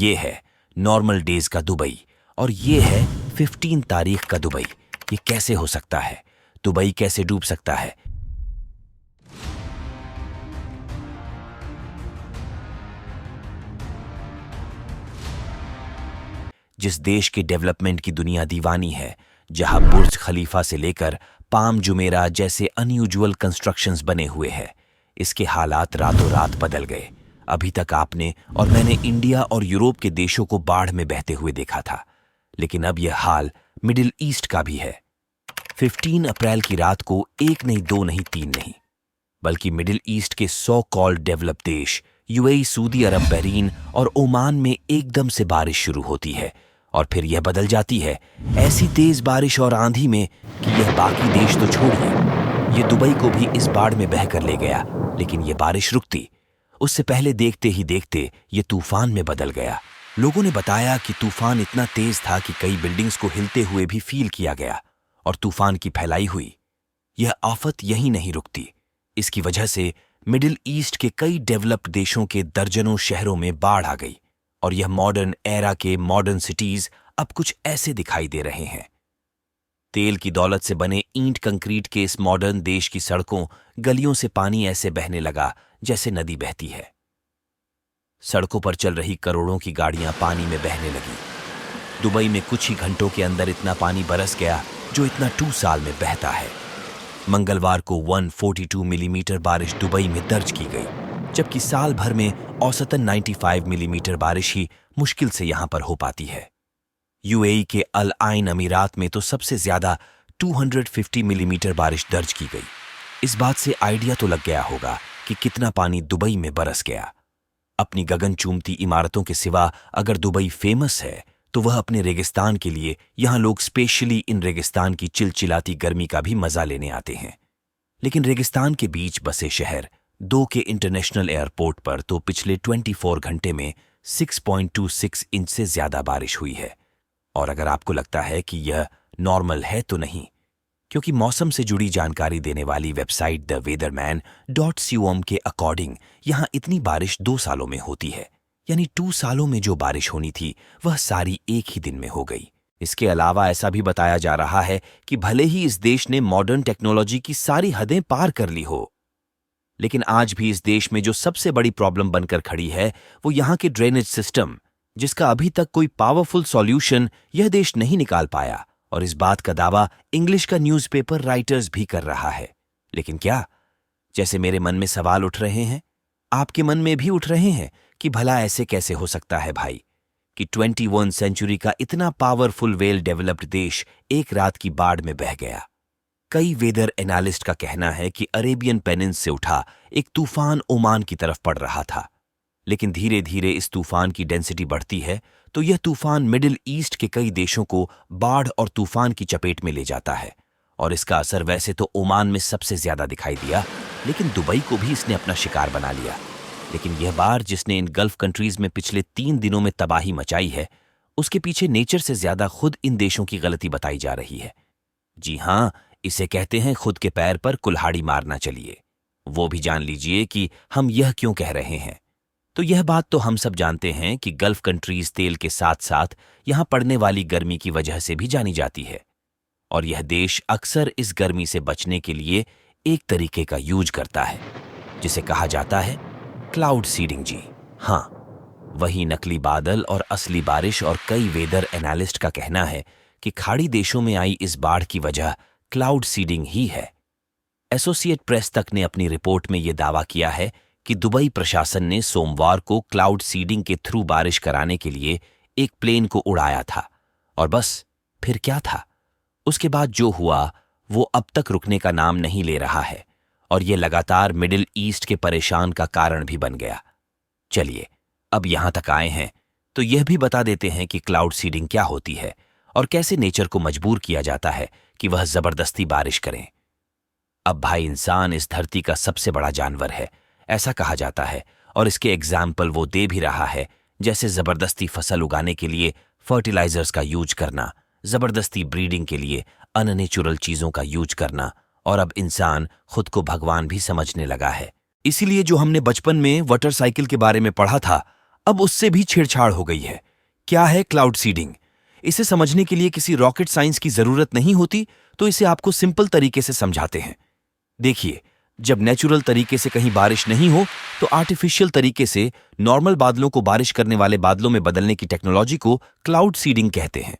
ये है normal days का दुबई और ये है 15 तारीख का दुबई। ये कैसे हो सकता है? दुबई कैसे डूब सकता है? जिस देश के डेवलपमेंट की दुनिया दीवानी है, जहां बुर्ज खलीफा से लेकर पाम जुमेरा जैसे अनयूजुअल कंस्ट्रक्शंस बने हुए हैं, इसके हालात रातों रात बदल गए। अभी तक आपने और मैंने इंडिया और यूरोप के देशों को बाढ़ में बहते हुए देखा था, लेकिन अब यह हाल मिडिल ईस्ट का भी है। 15 अप्रैल की रात को एक नहीं, दो नहीं, तीन नहीं, बल्कि मिडिल ईस्ट के 100 कॉल्ड डेवलप देश यूएई, सऊदी अरब, बहरीन और ओमान में एकदम से बारिश शुरू होती है और फिर यह बदल जाती है ऐसी तेज बारिश और आंधी में कि यह बाकी देश तो छोड़िए, यह दुबई को भी इस बाढ़ में बहकर ले गया। लेकिन यह बारिश रुकती उससे पहले देखते ही देखते यह तूफान में बदल गया। लोगों ने बताया कि तूफान इतना तेज था कि कई बिल्डिंग्स को हिलते हुए भी फील किया गया और तूफान की फैलाई हुई यह आफत यहीं नहीं रुकती। इसकी वजह से मिडिल ईस्ट के कई डेवलप्ड देशों के दर्जनों शहरों में बाढ़ आ गई और यह मॉडर्न एरा के मॉडर्न सिटीज अब कुछ ऐसे दिखाई दे रहे हैं। तेल की दौलत से बने ईंट कंक्रीट के इस मॉडर्न देश की सड़कों गलियों से पानी ऐसे बहने लगा जैसे नदी बहती है। सड़कों पर चल रही करोड़ों की गाड़ियां पानी में बहने लगी। दुबई में कुछ ही घंटों के अंदर इतना पानी बरस गया जो इतना 2 साल में बहता है। मंगलवार को 142 मिलीमीटर बारिश दुबई में दर्ज की गई, जबकि साल भर में औसतन 95 मिलीमीटर बारिश ही मुश्किल से यहां पर हो पाती है। यूएई के अल आइन अमीरात में तो सबसे ज्यादा 250 मिलीमीटर बारिश दर्ज की गई। इस बात से आइडिया तो लग गया होगा कि कितना पानी दुबई में बरस गया। अपनी गगन चूमती इमारतों के सिवा अगर दुबई फेमस है तो वह अपने रेगिस्तान के लिए यहां लोग स्पेशली इन रेगिस्तान की चिलचिलाती गर्मी का भी मजा लेने आते हैं। लेकिन रेगिस्तान के बीच बसे शहर 2 के इंटरनेशनल एयरपोर्ट पर तो पिछले 24 घंटे में 6.26 इंच से ज्यादा बारिश हुई है। और अगर आपको लगता है कि यह नॉर्मल है तो नहीं, क्योंकि मौसम से जुड़ी जानकारी देने वाली वेबसाइट theweatherman.com के अकॉर्डिंग यहां इतनी बारिश 2 सालों में होती है, यानी 2 सालों में जो बारिश होनी थी वह सारी एक ही दिन में हो गई। इसके अलावा ऐसा भी बताया जा रहा है कि भले ही इस देश ने मॉडर्न टेक्नोलॉजी की सारी हदें पार कर ली हो, लेकिन आज भी इस देश में जो सबसे बड़ी प्रॉब्लम बनकर खड़ी है वो यहां के ड्रेनेज सिस्टम, जिसका अभी तक कोई पावरफुल सॉल्यूशन यह देश नहीं निकाल पाया। और इस बात का दावा इंग्लिश का न्यूज़पेपर राइटर्स भी कर रहा है। लेकिन क्या, जैसे मेरे मन में सवाल उठ रहे हैं, आपके मन में भी उठ रहे हैं कि भला ऐसे कैसे हो सकता है भाई कि 21 सेंचुरी का इतना पावरफुल वेल डेवलप्ड देश एक रात की बाढ़ में बह गया। कई वेदर एनालिस्ट का कहना है कि अरेबियन पेनिन्स से उठा एक तूफान ओमान की तरफ पड़ रहा था, लेकिन धीरे धीरे इस तूफान की डेंसिटी बढ़ती है तो यह तूफान मिडिल ईस्ट के कई देशों को बाढ़ और तूफान की चपेट में ले जाता है। और इसका असर वैसे तो ओमान में सबसे ज्यादा दिखाई दिया, लेकिन दुबई को भी इसने अपना शिकार बना लिया। लेकिन यह बाढ़ जिसने इन गल्फ कंट्रीज में पिछले 3 दिनों में तबाही मचाई है, उसके पीछे नेचर से ज्यादा खुद इन देशों की गलती बताई जा रही है। जी हां, इसे कहते हैं खुद के पैर पर कुल्हाड़ी मारना। चलिए वो भी जान लीजिए कि हम यह क्यों कह रहे हैं। तो यह बात तो हम सब जानते हैं कि गल्फ कंट्रीज तेल के साथ साथ यहां पड़ने वाली गर्मी की वजह से भी जानी जाती है, और यह देश अक्सर इस गर्मी से बचने के लिए एक तरीके का यूज करता है जिसे कहा जाता है क्लाउड सीडिंग। जी हां, वही नकली बादल और असली बारिश। और कई वेदर एनालिस्ट का कहना है कि खाड़ी देशों में आई इस बाढ़ की वजह क्लाउड सीडिंग ही है। एसोसिएट प्रेस तक ने अपनी रिपोर्ट में यह दावा किया है कि दुबई प्रशासन ने सोमवार को क्लाउड सीडिंग के थ्रू बारिश कराने के लिए एक प्लेन को उड़ाया था, और बस फिर क्या था। उसके बाद जो हुआ वो अब तक रुकने का नाम नहीं ले रहा है, और ये लगातार मिडिल ईस्ट के परेशान का कारण भी बन गया। चलिए अब यहां तक आए हैं तो यह भी बता देते हैं कि क्लाउड सीडिंग क्या होती है और कैसे नेचर को मजबूर किया जाता है कि वह जबरदस्ती बारिश करें। अब भाई, इंसान इस धरती का सबसे बड़ा जानवर है, ऐसा कहा जाता है, और इसके एग्जाम्पल वो दे भी रहा है, जैसे जबरदस्ती फसल उगाने के लिए फर्टिलाइजर्स का यूज करना, जबरदस्ती ब्रीडिंग के लिए अननेचुरल चीजों का यूज करना, और अब इंसान खुद को भगवान भी समझने लगा है। इसीलिए जो हमने बचपन में वाटर साइकिल के बारे में पढ़ा था, अब उससे भी छेड़छाड़ हो गई है। क्या है क्लाउड सीडिंग? इसे समझने के लिए किसी रॉकेट साइंस की जरूरत नहीं होती, तो इसे आपको सिंपल तरीके से समझाते हैं। देखिए, जब नेचुरल तरीके से कहीं बारिश नहीं हो, तो आर्टिफिशियल तरीके से नॉर्मल बादलों को बारिश करने वाले बादलों में बदलने की टेक्नोलॉजी को क्लाउड सीडिंग कहते हैं।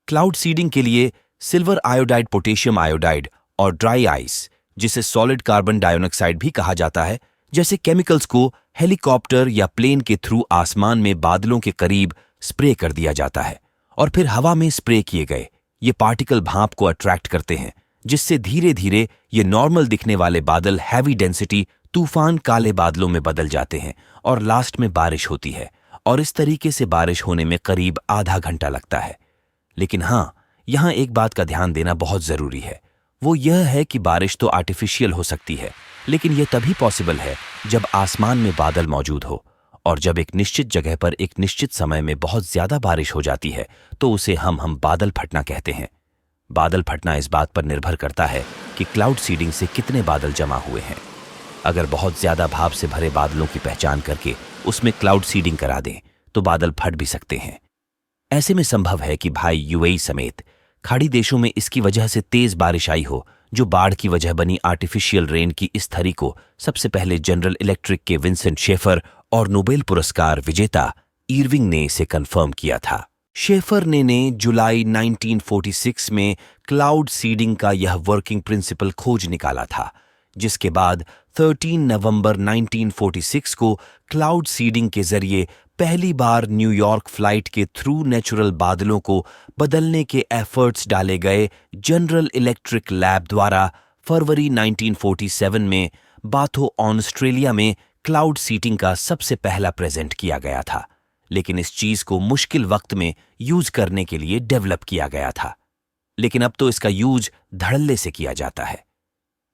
क्लाउड सीडिंग के लिए सिल्वर आयोडाइड, पोटेशियम आयोडाइड और ड्राई आइस, जिसे सॉलिड कार्बन डाइऑक्साइड भी कहा जाता है, जैसे केमिकल्स को हेलीकॉप्टर या प्लेन के थ्रू आसमान में बादलों के करीब स्प्रे कर दिया जाता है और फिर हवा में स्प्रे किए गए ये पार्टिकल भाप को अट्रैक्ट करते हैं, जिससे धीरे धीरे ये नॉर्मल दिखने वाले बादल हैवी डेंसिटी तूफान काले बादलों में बदल जाते हैं और लास्ट में बारिश होती है। और इस तरीके से बारिश होने में करीब आधा घंटा लगता है। लेकिन हाँ, यहाँ एक बात का ध्यान देना बहुत जरूरी है। वो यह है कि बारिश तो आर्टिफिशियल हो सकती है, लेकिन यह तभी पॉसिबल है जब आसमान में बादल मौजूद हो, और जब एक निश्चित जगह पर एक निश्चित समय में बहुत ज्यादा बारिश हो जाती है तो उसे हम बादल फटना कहते हैं। बादल फटना इस बात पर निर्भर करता है कि क्लाउड सीडिंग से कितने बादल जमा हुए हैं। अगर बहुत ज्यादा भाप से भरे बादलों की पहचान करके उसमें क्लाउड सीडिंग करा दें तो बादल फट भी सकते हैं। ऐसे में संभव है कि भाई यूएई समेत खाड़ी देशों में इसकी वजह से तेज बारिश आई हो, जो बाढ़ की वजह बनी आर्टिफिशियल रेन की इस थरी को सबसे पहले जनरल इलेक्ट्रिक के विंसेंट शेफर और नोबेल पुरस्कार विजेता इरविंग ने इसे कंफर्म किया था। शेफर ने जुलाई 1946 में क्लाउड सीडिंग का यह वर्किंग प्रिंसिपल खोज निकाला था, जिसके बाद 13 नवंबर 1946 को क्लाउड सीडिंग के जरिए पहली बार न्यूयॉर्क फ्लाइट के थ्रू नेचुरल बादलों को बदलने के एफर्ट्स डाले गए जनरल इलेक्ट्रिक लैब द्वारा फरवरी 1947 में बाथो ऑस्ट्रेलिया में क्लाउड सीडिंग का सबसे पहला प्रेजेंट किया गया था। लेकिन इस चीज को मुश्किल वक्त में यूज करने के लिए डेवलप किया गया था, लेकिन अब तो इसका यूज धड़ल्ले से किया जाता है।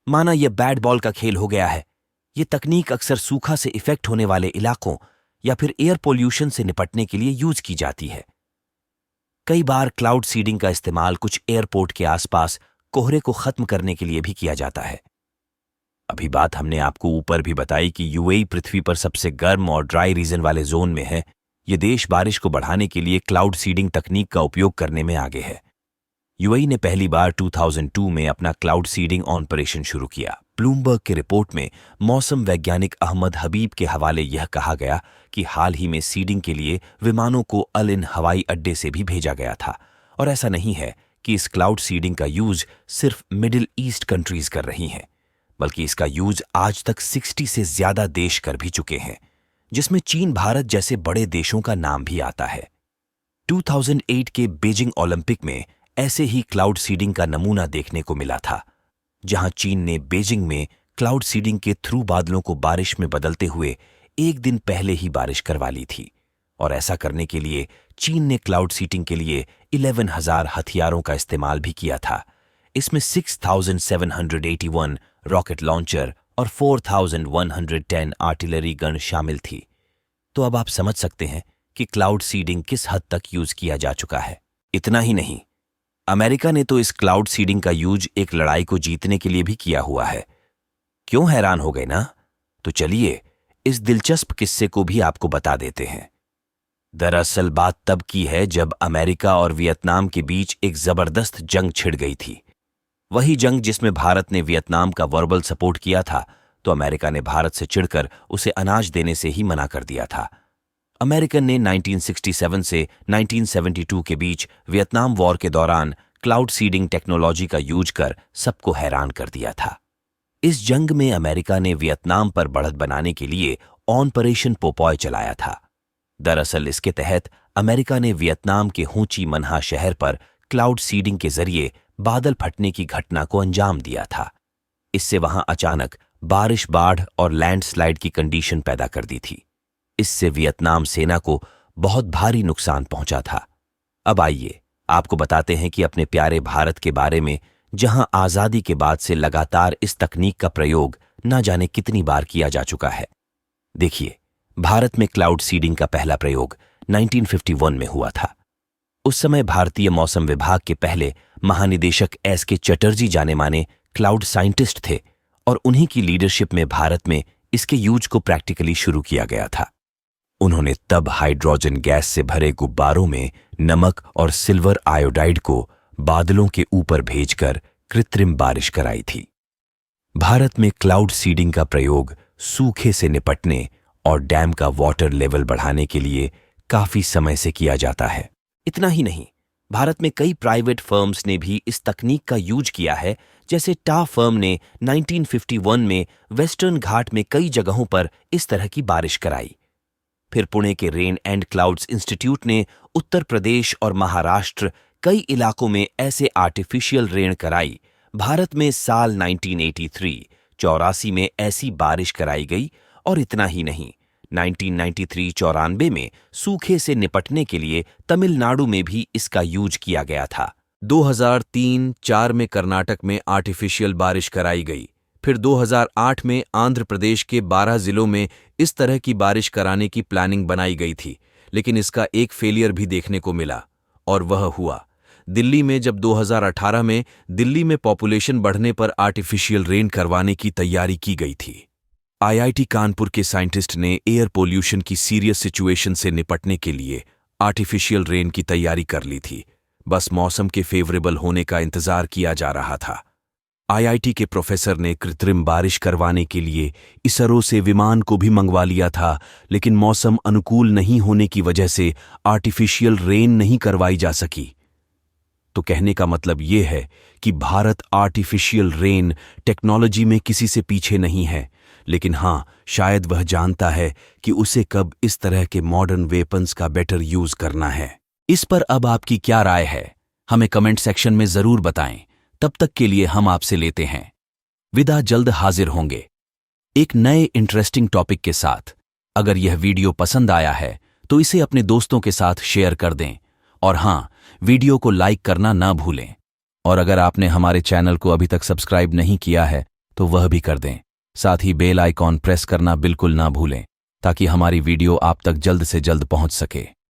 माना यह बैट बॉल का खेल हो गया है। यह तकनीक अक्सर सूखा से इफेक्ट होने वाले इलाकों या फिर एयर पोल्यूशन से निपटने के लिए यूज की जाती है। कई बार क्लाउड सीडिंग का इस्तेमाल कुछ एयरपोर्ट के आसपास कोहरे को खत्म करने के लिए भी किया जाता है। अभी बात हमने आपको ऊपर भी बताई कि यूएई पृथ्वी पर सबसे गर्म और ड्राई रीजन वाले जोन में है। ये देश बारिश को बढ़ाने के लिए क्लाउड सीडिंग तकनीक का उपयोग करने में आगे है। यूएई ने पहली बार 2002 में अपना क्लाउड सीडिंग ऑपरेशन शुरू किया। ब्लूमबर्ग की रिपोर्ट में मौसम वैज्ञानिक अहमद हबीब के हवाले यह कहा गया कि हाल ही में सीडिंग के लिए विमानों को अल-इन हवाई अड्डे से भी भेजा गया था। और ऐसा नहीं है कि इस क्लाउड सीडिंग का यूज सिर्फ मिडिल ईस्ट कंट्रीज कर रही हैं, बल्कि इसका यूज आज तक 60 से ज्यादा देश कर भी चुके हैं, जिसमें चीन, भारत जैसे बड़े देशों का नाम भी आता है। 2008 के बीजिंग ओलंपिक में ऐसे ही क्लाउड सीडिंग का नमूना देखने को मिला था, जहां चीन ने बीजिंग में क्लाउड सीडिंग के थ्रू बादलों को बारिश में बदलते हुए एक दिन पहले ही बारिश करवा ली थी। और ऐसा करने के लिए चीन ने क्लाउड सीडिंग के लिए 11,000 हथियारों का इस्तेमाल भी किया था। इसमें 6,781 रॉकेट लॉन्चर और 4,110 आर्टिलरी गन शामिल थी। तो अब आप समझ सकते हैं कि क्लाउड सीडिंग किस हद तक यूज किया जा चुका है। इतना ही नहीं, अमेरिका ने तो इस क्लाउड सीडिंग का यूज एक लड़ाई को जीतने के लिए भी किया हुआ है। क्यों हैरान हो गए ना? तो चलिए इस दिलचस्प किस्से को भी आपको बता देते हैं। दरअसल बात तब की है जब अमेरिका और वियतनाम के बीच एक जबरदस्त जंग छिड़ गई थी। वही जंग जिसमें भारत ने वियतनाम का वर्बल सपोर्ट किया था, तो अमेरिका ने भारत से चिढ़कर उसे अनाज देने से ही मना कर दिया था। अमेरिकन ने 1967 से 1972 के बीच वियतनाम वॉर के दौरान क्लाउड सीडिंग टेक्नोलॉजी का यूज कर सबको हैरान कर दिया था। इस जंग में अमेरिका ने वियतनाम पर बढ़त बनाने के लिए ऑपरेशन पोपॉय चलाया था। दरअसल इसके तहत अमेरिका ने वियतनाम के हो ची मिन्ह शहर पर क्लाउड सीडिंग के जरिए बादल फटने की घटना को अंजाम दिया था। इससे वहां अचानक बारिश, बाढ़ और लैंडस्लाइड की कंडीशन पैदा कर दी थी। इससे वियतनाम सेना को बहुत भारी नुकसान पहुंचा था। अब आइए आपको बताते हैं कि अपने प्यारे भारत के बारे में, जहां आजादी के बाद से लगातार इस तकनीक का प्रयोग न जाने कितनी बार किया जा चुका है। देखिए, भारत में क्लाउड सीडिंग का पहला प्रयोग 1951 में हुआ था। उस समय भारतीय मौसम विभाग के पहले महानिदेशक एस.के. चटर्जी जाने माने क्लाउड साइंटिस्ट थे और उन्हीं की लीडरशिप में भारत में इसके यूज को प्रैक्टिकली शुरू किया गया था। उन्होंने तब हाइड्रोजन गैस से भरे गुब्बारों में नमक और सिल्वर आयोडाइड को बादलों के ऊपर भेजकर कृत्रिम बारिश कराई थी। भारत में क्लाउड सीडिंग का प्रयोग सूखे से निपटने और डैम का वाटर लेवल बढ़ाने के लिए काफी समय से किया जाता है। इतना ही नहीं, भारत में कई प्राइवेट फर्म्स ने भी इस तकनीक का यूज किया है। जैसे टा फर्म ने 1951 में वेस्टर्न घाट में कई जगहों पर इस तरह की बारिश कराई। फिर पुणे के रेन एंड क्लाउड्स इंस्टीट्यूट ने उत्तर प्रदेश और महाराष्ट्र कई इलाकों में ऐसे आर्टिफिशियल रेन कराई। भारत में साल 1983-84 में ऐसी बारिश कराई गई। और इतना ही नहीं, 1993-94 में सूखे से निपटने के लिए तमिलनाडु में भी इसका यूज किया गया था। 2003-4 में कर्नाटक में आर्टिफिशियल बारिश कराई गई। फिर 2008 में आंध्र प्रदेश के 12 जिलों में इस तरह की बारिश कराने की प्लानिंग बनाई गई थी, लेकिन इसका एक फेलियर भी देखने को मिला, और वह हुआ दिल्ली में, जब 2018 में दिल्ली में पॉपुलेशन बढ़ने पर आर्टिफिशियल रेन करवाने की तैयारी की गई थी। आईआईटी कानपुर के साइंटिस्ट ने एयर पोल्यूशन की सीरियस सिचुएशन से निपटने के लिए आर्टिफिशियल रेन की तैयारी कर ली थी। बस मौसम के फेवरेबल होने का इंतजार किया जा रहा था। आईआईटी के प्रोफेसर ने कृत्रिम बारिश करवाने के लिए इसरो से विमान को भी मंगवा लिया था, लेकिन मौसम अनुकूल नहीं होने की वजह से आर्टिफिशियल रेन नहीं करवाई जा सकी। तो कहने का मतलब ये है कि भारत आर्टिफिशियल रेन टेक्नोलॉजी में किसी से पीछे नहीं है, लेकिन हाँ, शायद वह जानता है कि उसे कब इस तरह के मॉडर्न वेपन्स का बेटर यूज करना है। इस पर अब आपकी क्या राय है, हमें कमेंट सेक्शन में जरूर बताएं। तब तक के लिए हम आपसे लेते हैं विदा। जल्द हाजिर होंगे एक नए इंटरेस्टिंग टॉपिक के साथ। अगर यह वीडियो पसंद आया है तो इसे अपने दोस्तों के साथ शेयर कर दें, और हाँ, वीडियो को लाइक करना ना भूलें। और अगर आपने हमारे चैनल को अभी तक सब्सक्राइब नहीं किया है तो वह भी कर दें। साथ ही बेल आइकॉन प्रेस करना बिल्कुल ना भूलें, ताकि हमारी वीडियो आप तक जल्द से जल्द पहुंच सके।